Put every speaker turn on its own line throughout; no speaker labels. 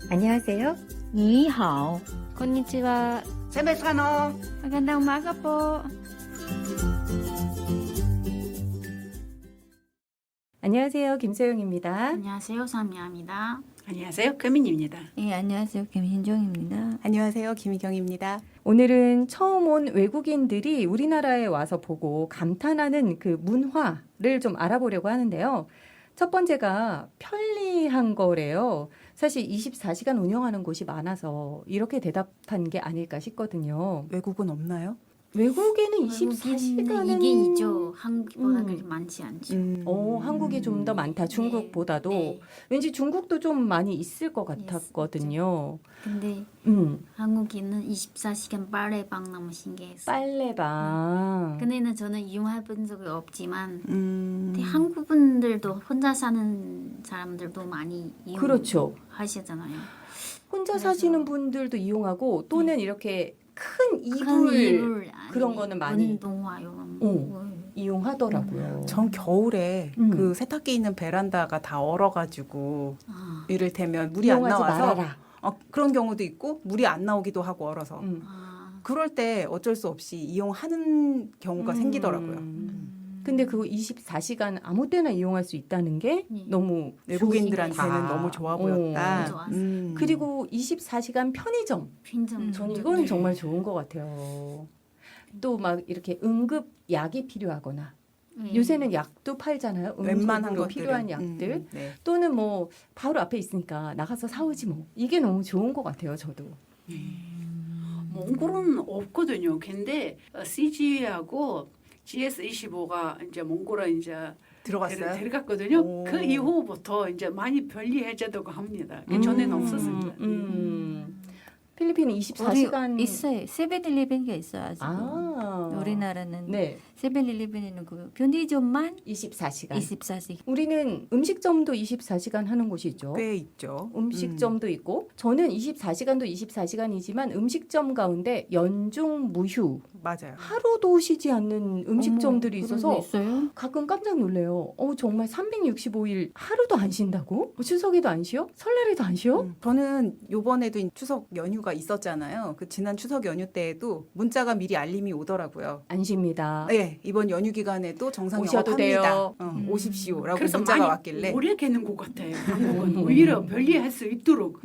안녕하세요.
你好，
konnichiwa.
세메스카노.
magandang umaga po.
안녕하세요. 김소영입니다.
안녕하세요, 삼미아입니다.
안녕하세요. 금민입니다.
예, 안녕하세요, 김hin정입니다.
안녕하세요. 김희경입니다.
오늘은 처음 온 외국인들이 우리나라에 와서 보고 감탄하는 그 문화를 좀 알아보려고 하는데요. 첫 번째가 편리한 거래요. 사실 24시간 운영하는 곳이 많아서 이렇게 대답한 게 아닐까 싶거든요.
외국은 없나요?
외국에는
외국인은
24시간은
이게 있죠. 한국보다 그렇게 많지 않죠.
한국이 좀 더 많다. 중국보다도.
네.
왠지 중국도 좀 많이 있을 것 같았거든요.
근데 한국인은 24시간 빨래방 너무 신기했어요.
빨래방.
근데는 저는 이용해 본 적이 없지만 근데
음,
한국 분들도 혼자 사는 사람들도 많이
그렇죠.
이용하시잖아요.
혼자
그래서-
사시는 분들도 이용하고 또는 이렇게 큰
큰
이불
이불
그런
아니,
거는 많이
운동화 이런
어. 이용하더라고요.
전 겨울에
음.
그 세탁기 있는 베란다가 다 얼어가지고
아,
이를테면 물이 안
이용하지
나와서
말아라.
그런 경우도 있고 물이 안 나오기도 하고 얼어서
아.
그럴 때 어쩔 수 없이 이용하는 경우가 생기더라고요.
근데 그거 24시간 아무 때나 이용할 수 있다는 게
네.
너무
외국인들한테는
다.
너무 좋아
어.
보였다.
좋았어요.
그리고 24시간 편의점.
빈정
저는 이건 정말 좋은 것 같아요. 또 막 이렇게 응급 약이 필요하거나 요새는 약도 팔잖아요.
웬만한
응급으로
것들은
필요한 약들.
네.
또는 뭐 바로 앞에 있으니까 나가서 사오지 뭐. 이게 너무 좋은 것 같아요. 저도.
몽골은 없거든요. 근데 CG하고 GS25가 이제 몽골에 이제
들어갔어요?
데려갔거든요.
오.
그 이후부터 이제 많이 편리해졌다고 합니다. 전에는 없었으니까.
필리핀은
우리
24시간
있어요. 세븐일레븐이 있어요. 아직.
아.
우리나라는
네.
세븐일레븐에는 그 편의점만
24시간.
24시간.
우리는 음식점도 24시간 하는 곳이 있죠.
꽤 있죠.
음식점도 있고 저는 24시간도 24시간이지만 음식점 가운데 연중 무휴
맞아요.
하루도 쉬지 않는 음식점들이
어머,
있어서
그런 게 있어요?
가끔 깜짝 놀래요. 정말 365일 하루도 안 쉰다고? 추석에도 안 쉬어? 설날에도 안 쉬어?
저는 요번에도 추석 연휴가 있었잖아요. 그 지난 추석 연휴 때에도 문자가 미리 알림이 오더라고요.
안 쉽니다.
네, 이번 연휴 기간에도 정상
오셔도
영업합니다.
돼요.
오십시오라고
그래서
문자가
많이
왔길래
오래 계는 것 같아요. 한국은 오히려 편리할 수 있도록.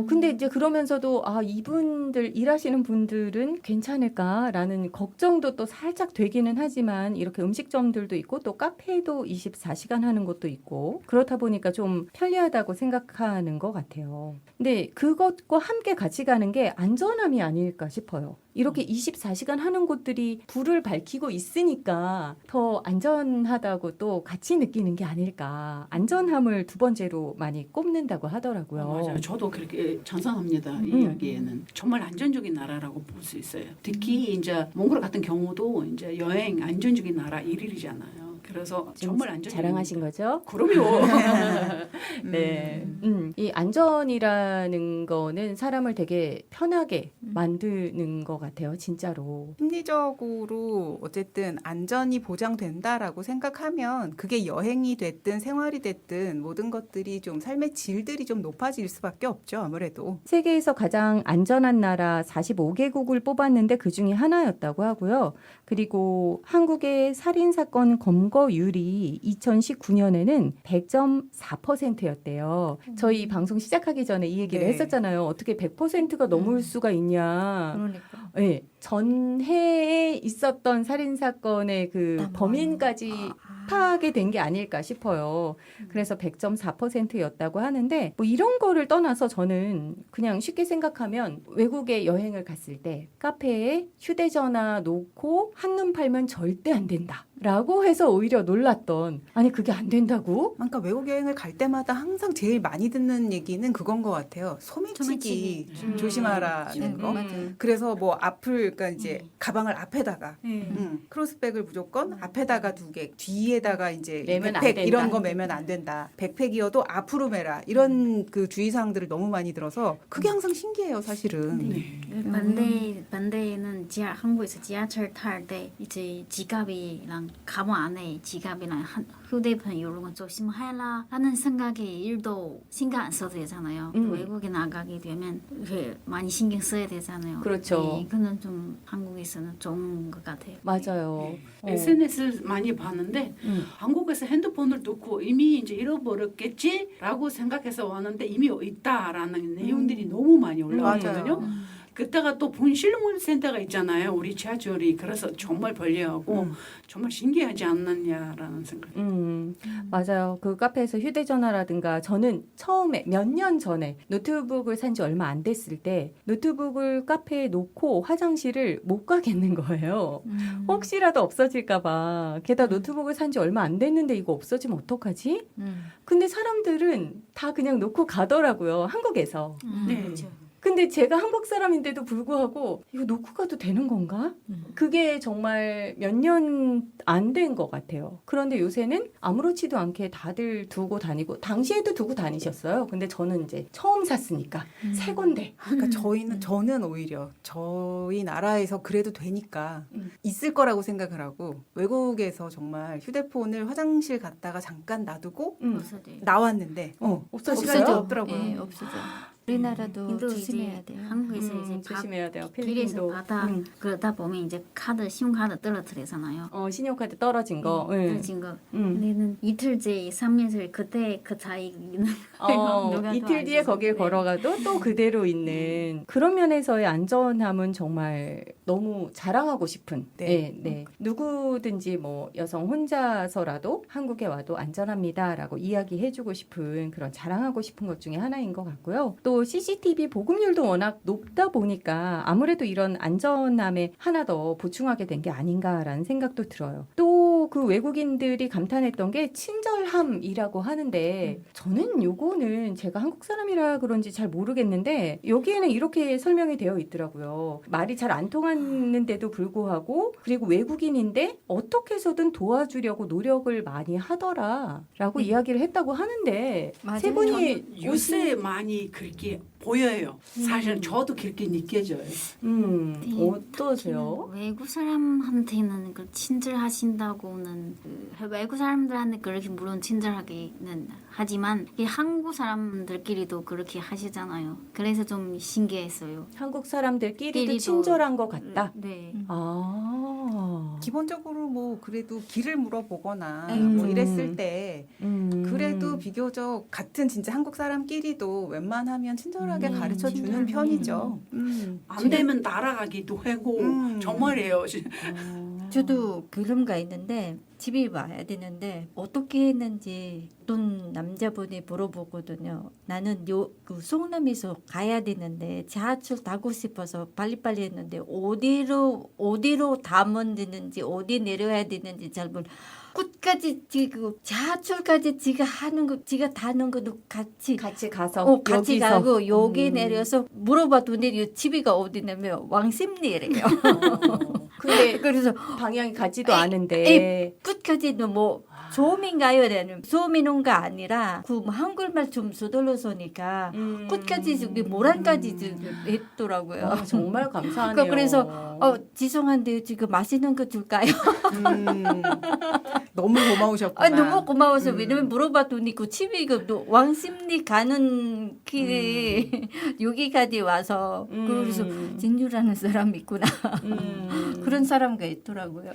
근데 이제 그러면서도 이분들 일하시는 분들은 괜찮을까라는 걱정도 또 살짝 되기는 하지만 이렇게 음식점들도 있고 또 카페도 24시간 하는 곳도 있고 그렇다 보니까 좀 편리하다고 생각하는 것 같아요. 근데 그것과 함께 같이 가는 게 안전함이 아닐까 싶어요. 이렇게 24시간 하는 곳들이 불을 밝히고 있으니까 더 안전하다고 또 같이 느끼는 게 아닐까. 안전함을 두 번째로 많이 꼽는다고 하더라고요.
맞아요. 저도 그렇게 찬성합니다. 이 이야기에는 정말 안전적인 나라라고 볼 수 있어요. 특히 이제 몽골 같은 경우도 이제 여행 안전적인 나라 1위잖아요. 그래서 정말 안전.
자랑하신 거죠?
그럼요.
네. 이 안전이라는 거는 사람을 되게 편하게 만드는 것 같아요. 진짜로.
심리적으로 어쨌든 안전이 보장된다라고 생각하면 그게 여행이 됐든 생활이 됐든 모든 것들이 좀 삶의 질들이 좀 높아질 수밖에 없죠. 아무래도.
세계에서 가장 안전한 나라 45개국을 뽑았는데 그 중에 하나였다고 하고요. 그리고 한국의 살인사건 검거율이 2019년에는 100.4%였대요. 저희 방송 시작하기 전에 이 얘기를
네.
했었잖아요. 어떻게 100%가 넘을 수가 있냐.
그러니까.
네. 전해에 있었던 살인사건의 그 범인까지 파악이 된 게 아닐까 싶어요. 그래서 100.4%였다고 하는데 뭐 이런 거를 떠나서 저는 그냥 쉽게 생각하면 외국에 여행을 갔을 때 카페에 휴대전화 놓고 한눈 팔면 절대 안 된다. 라고 해서 오히려 놀랐던 아니 그게 안 된다고?
그러니까 외국 여행을 갈 때마다 항상 제일 많이 듣는 얘기는 그건 것 같아요. 소매치기
소매치기.
조심하라는 거.
맞아요.
그래서 뭐 앞을 그러니까 이제 가방을 앞에다가
네.
크로스백을 무조건 앞에다가 두 개, 뒤에다가 이제
매면 안
백팩
된다.
이런 거 매면 안 된다. 백팩이어도 앞으로 매라. 이런 그 주의사항들을 너무 많이 들어서 그게 항상 신기해요, 사실은.
반대에는 한국에서 지하철 탈 때 이제 지갑이랑 가방 안에 지갑이나 휴대폰 이런 건 조심해라 하는 생각이 일도 신경 안 써도 되잖아요. 외국에 나가게 되면 이렇게 많이 신경 써야 되잖아요.
그렇죠.
네, 이거는 좀 한국에서는 좋은 것 같아요.
맞아요.
SNS를 많이 봤는데 한국에서 핸드폰을 놓고 이미 이제 잃어버렸겠지라고 생각해서 왔는데 이미 있다라는 내용들이 너무 많이 올라왔거든요. 그때가 또 본실물 센터가 있잖아요. 우리 지하철이. 그래서 정말 편리하고 정말 신기하지 않느냐라는 생각.
맞아요. 그 카페에서 휴대전화라든가 저는 처음에 몇 년 전에 노트북을 산 지 얼마 안 됐을 때 노트북을 카페에 놓고 화장실을 못 가겠는 거예요. 혹시라도 없어질까봐. 게다가 노트북을 산 지 얼마 안 됐는데 이거 없어지면 어떡하지? 근데 사람들은 다 그냥 놓고 가더라고요. 한국에서.
네.
그렇죠.
근데 제가 한국 사람인데도 불구하고 이거 놓고 가도 되는 건가? 그게 정말 몇 년 안 된 것 같아요. 그런데 요새는 아무렇지도 않게 다들 두고 다니고 당시에도 두고 다니셨어요. 근데 저는 이제 처음 샀으니까 새 건데.
그러니까 저는 오히려 저희 나라에서 그래도 되니까 있을 거라고 생각을 하고 외국에서 정말 휴대폰을 화장실 갔다가 잠깐 놔두고
없어져요.
나왔는데
없어졌어요?
시간이 없더라고요.
네, 없어져.
우리나라도
인도
조심해야
이제
돼요.
한국에서 이제
조심해야 돼요.
길에서
필리핀도.
가다 그러다 보면 이제 신용카드 떨어뜨리잖아요.
신용카드 떨어진 거.
떨어진 거. 근데는 이틀째, 3일째 그때 그 차이는 누가
이틀 뒤에
더
거길
알죠?
걸어가도 또 그대로 있는 그런 면에서의 안전함은 정말 너무 자랑하고 싶은. 네. 누구든지 뭐 여성 혼자서라도 한국에 와도 안전합니다라고 이야기해주고 싶은 그런 자랑하고 싶은 것 중에 하나인 것 같고요. 또 CCTV 보급률도 워낙 높다 보니까 아무래도 이런 안전함에 하나 더 보충하게 된 게 아닌가라는 생각도 들어요. 또 그 외국인들이 감탄했던 게 친절함이라고 하는데 저는 요거는 제가 한국 사람이라 그런지 잘 모르겠는데 여기에는 이렇게 설명이 되어 있더라고요. 말이 잘 안 통하는데도 불구하고 그리고 외국인인데 어떻게 해서든 도와주려고 노력을 많이 하더라라고 이야기를 했다고 하는데
맞아요.
세 분이
요새 많이 그렇게 보여요. 사실은 저도 그렇게 느껴져요.
어떠세요?
외국 사람한테는 그 친절하신다고는 외국 사람들한테 그렇게 물론 친절하게는 하지만 이 한국 사람들끼리도 그렇게 하시잖아요. 그래서 좀 신기했어요.
한국 사람들끼리도
끼리도
친절한 것 같다.
네.
기본적으로 뭐 그래도 길을 물어보거나
음.
뭐 이랬을 때 그래도 비교적 같은 진짜 한국 사람끼리도 웬만하면 친절하게 가르쳐 주는 편이죠.
안 되면 날아가기도 하고 정말이에요.
저도 그런 거 있는데 집에 와야 되는데 어떻게 했는지 어떤 남자분이 물어보거든요. 나는 그 성남에서 가야 되는데 지하철 타고 싶어서 빨리빨리 했는데 어디로 타면 되는지 어디 내려야 되는지 잘 몰라. 끝까지 지금 지하철까지 지가 타는 것도 같이
가서
같이
여기서.
가고 여기 내려서 물어봤더니 집이가 어디냐면 왕십리래요.
근데
그래서
방향이 같지도 않은데
끝까지는 뭐 소민가요? 되는 소민인가 아니라 그 한글말 좀 서둘러서니까 끝까지 저기 모란까지 했더라고요.
정말 감사하네요.
그래서 죄송한데 지금 맛있는 거 줄까요?
너무 고마우셨구나.
너무 고마워서 왜냐면 물어봤더니 그 집이 그 왕십리 가는 길에 여기까지 와서 그래서 진주라는 사람이 있구나. 그런 사람가 있더라고요.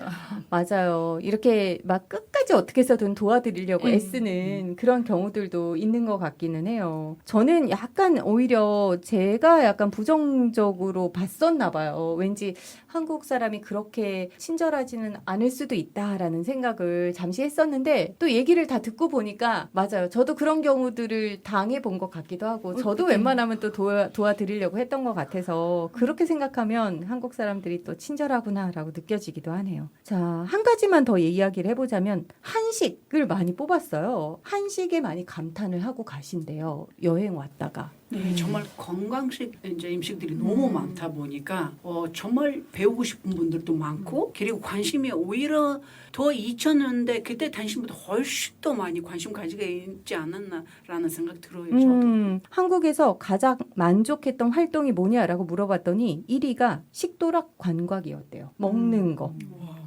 맞아요. 이렇게 막 끝까지 어떻게 해서든 도와드리려고 애쓰는 그런 경우들도 있는 것 같기는 해요. 저는 약간 오히려 제가 약간 부정적으로 봤었나 봐요. 왠지 한국 사람이 그렇게 친절하지는 않을 수도 있다라는 생각을 잠시 했었는데 또 얘기를 다 듣고 보니까 맞아요. 저도 그런 경우들을 당해본 것 같기도 하고 저도 웬만하면 또 도와드리려고 했던 것 같아서 그렇게 생각하면 한국 사람들이 또 친절하구나라고 느껴지기도 하네요. 자, 한 가지만 더 이야기를 해보자면 한식을 많이 뽑았어요. 한식에 많이 감탄을 하고 가신대요. 여행 왔다가.
네, 정말 건강식 이제 음식들이 너무 많다 보니까 정말 배우고 싶은 분들도 많고 그리고 관심이 오히려 더 2000년대 그때 당시보다 훨씬 더 많이 관심 가지게 있지 않았나라는 생각 들어요. 저도.
한국에서 가장 만족했던 활동이 뭐냐라고 물어봤더니 1위가 식도락 관광이었대요. 먹는 거.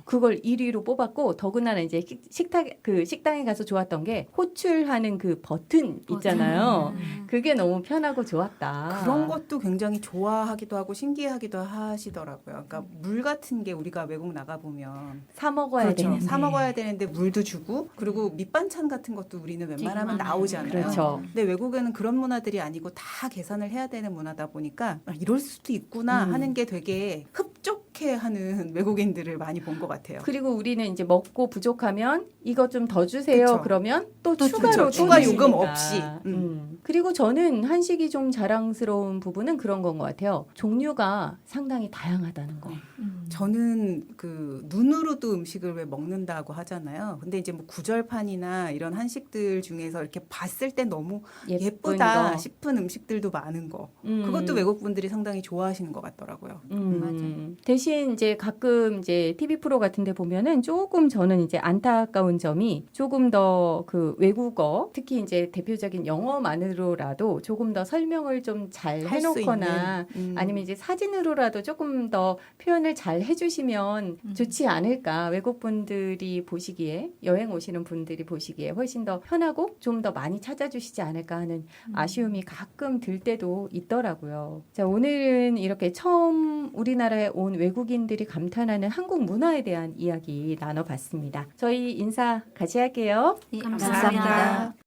그걸 1위로 뽑았고 더군다나 이제 식당에 가서 좋았던 게 호출하는 그 버튼 있잖아요. 그게 너무 편하고 좋았다.
그런 것도 굉장히 좋아하기도 하고 신기하기도 하시더라고요. 그러니까 물 같은 게 우리가 외국 나가 보면
사 먹어야
그렇죠.
되는데.
사 먹어야 되는데 물도 주고 그리고 밑반찬 같은 것도 우리는 웬만하면
많아요.
나오잖아요.
그렇죠.
근데 외국에는 그런 문화들이 아니고 다 계산을 해야 되는 문화다 보니까 이럴 수도 있구나 하는 게 되게 흡족해 하는 외국인들을 많이 본 것 같아요.
그리고 우리는 이제 먹고 부족하면 이거 좀 더 주세요.
그쵸.
그러면 또
또
추가로
그쵸.
또
추가
주시니까.
요금 없이.
그리고 저는 한식이 좀 자랑스러운 부분은 그런 건 것 같아요. 종류가 상당히 다양하다는 거.
저는 그 눈으로도 음식을 왜 먹는다고 하잖아요. 근데 이제 뭐 구절판이나 이런 한식들 중에서 이렇게 봤을 때 너무 예쁘다
거.
싶은 음식들도 많은 거. 그것도 외국 분들이 상당히 좋아하시는 것 같더라고요.
맞아요.
대신 이제 가끔 이제 TV 프로 같은 데 보면은 조금 저는 이제 안타까운 점이 조금 더 그 외국어 특히 이제 대표적인 영어만으로라도 조금 더 설명을 좀 잘
할 수
해놓거나
있는,
아니면 이제 사진으로라도 조금 더 표현을 잘 해주시면 좋지 않을까. 외국 분들이 보시기에 여행 오시는 분들이 보시기에 훨씬 더 편하고 좀 더 많이 찾아주시지 않을까 하는 아쉬움이 가끔 들 때도 있더라고요. 자, 오늘은 이렇게 처음 우리나라에 온 외국인들이 감탄하는 한국 문화에 대한 이야기 나눠봤습니다. 저희 인사 같이 할게요.
네,
감사합니다.